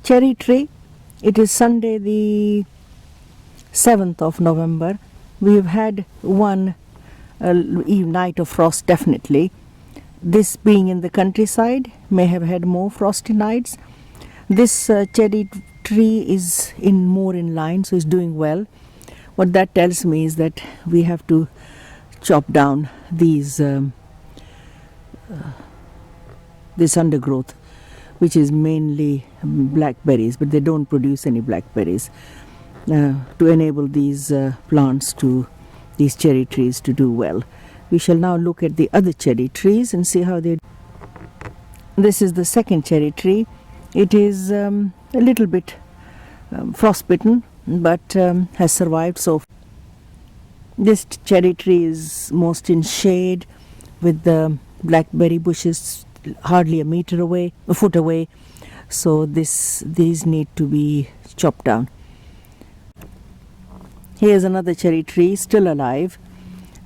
Cherry tree. It is Sunday the 7th of November. We've had one night of frost definitely. This being in the countryside may have had more frosty nights. This cherry tree is more in line, so it's doing well. What that tells me is that we have to chop down this undergrowth, which is mainly blackberries, but they don't produce any blackberries, to enable these these cherry trees to do well. We shall now look at the other cherry trees and see how they do. This is the second cherry tree. It is a little bit frostbitten, but has survived so far. This cherry tree is most in shade, with the blackberry bushes hardly a foot away, so these need to be chopped down. Here's another cherry tree, still alive,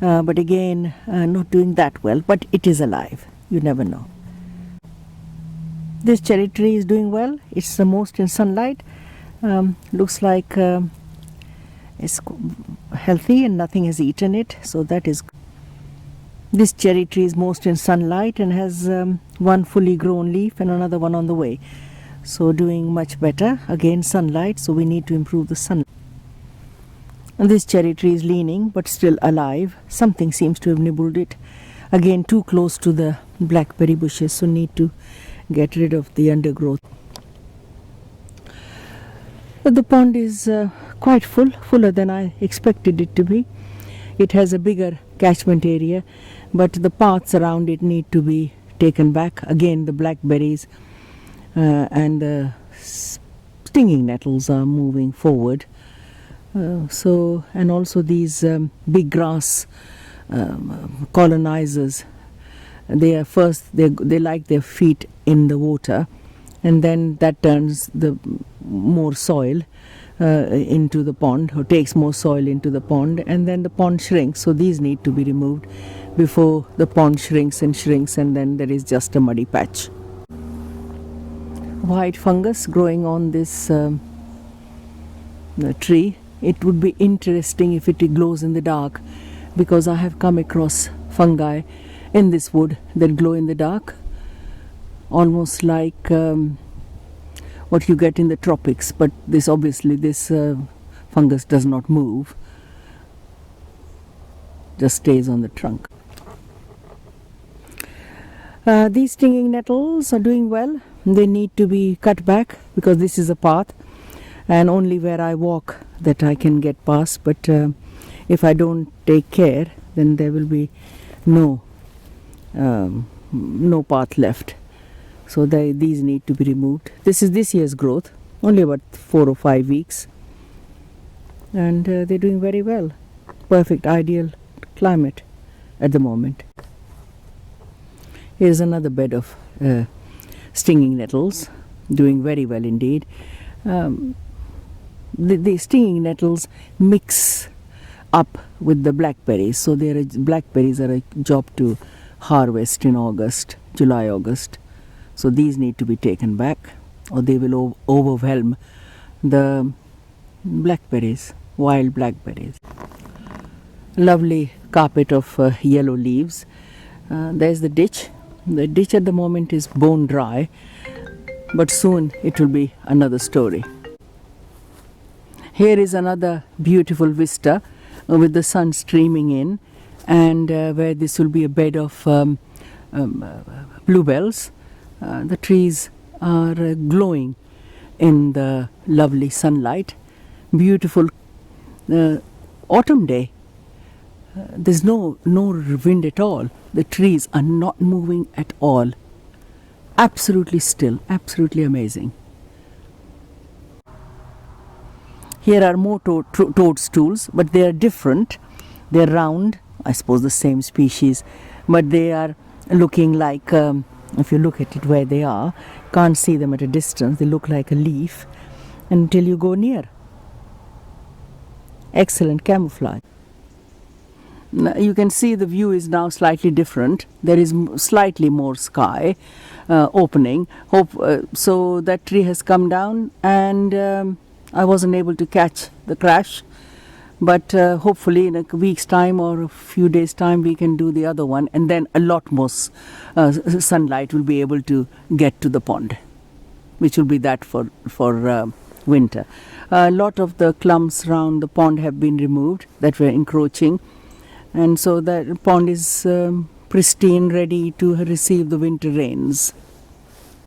but again not doing that well, but it is alive. You never know. This cherry tree is doing well. It's the most in sunlight. Looks like it's healthy and nothing has eaten it, so that is good. This cherry tree is most in sunlight and has one fully grown leaf and another one on the way, so doing much better. Again, sunlight, so we need to improve the sun. And this cherry tree is leaning but still alive. Something seems to have nibbled it. Again, too close to the blackberry bushes, so need to get rid of the undergrowth. But the pond is quite fuller than I expected it to be. It has a bigger catchment area, but the paths around it need to be taken back. Again, the blackberries and the stinging nettles are moving forward. And also these big grass colonizers, they like their feet in the water, and then that turns the more soil into the pond, or takes more soil into the pond, and then the pond shrinks. So these need to be removed before the pond shrinks, and then there is just a muddy patch. White fungus growing on this tree. It would be interesting if it glows in the dark, because I have come across fungi in this wood that glow in the dark, almost like what you get in the tropics, but this fungus does not move, just stays on the trunk. These stinging nettles are doing well. They need to be cut back, because this is a path and only where I walk that I can get past, but if I don't take care, then there will be no path left. So these need to be removed. This is this year's growth, only about 4 or 5 weeks, and they're doing very well. Perfect, ideal climate at the moment. Here's another bed of stinging nettles, doing very well indeed. The stinging nettles mix up with the blackberries, so blackberries are a job to harvest in July, August. So these need to be taken back, or they will overwhelm the blackberries, wild blackberries. Lovely carpet of yellow leaves. There's the ditch. The ditch at the moment is bone dry, but soon it will be another story. Here is another beautiful vista with the sun streaming in, and where this will be a bed of bluebells. The trees are glowing in the lovely sunlight. Beautiful autumn day. There's no wind at all. The trees are not moving at all. Absolutely still, absolutely amazing. Here are more toadstools, but they are different. They're round, I suppose the same species, but they are looking like, if you look at it where they are, can't see them at a distance. They look like a leaf until you go near. Excellent camouflage. You can see the view is now slightly different. There is slightly more sky opening. So that tree has come down, and I wasn't able to catch the crash. But hopefully in a week's time or a few days' time we can do the other one, and then a lot more sunlight will be able to get to the pond, which will be that for winter. A lot of the clumps around the pond have been removed that were encroaching, and so that pond is pristine, ready to receive the winter rains.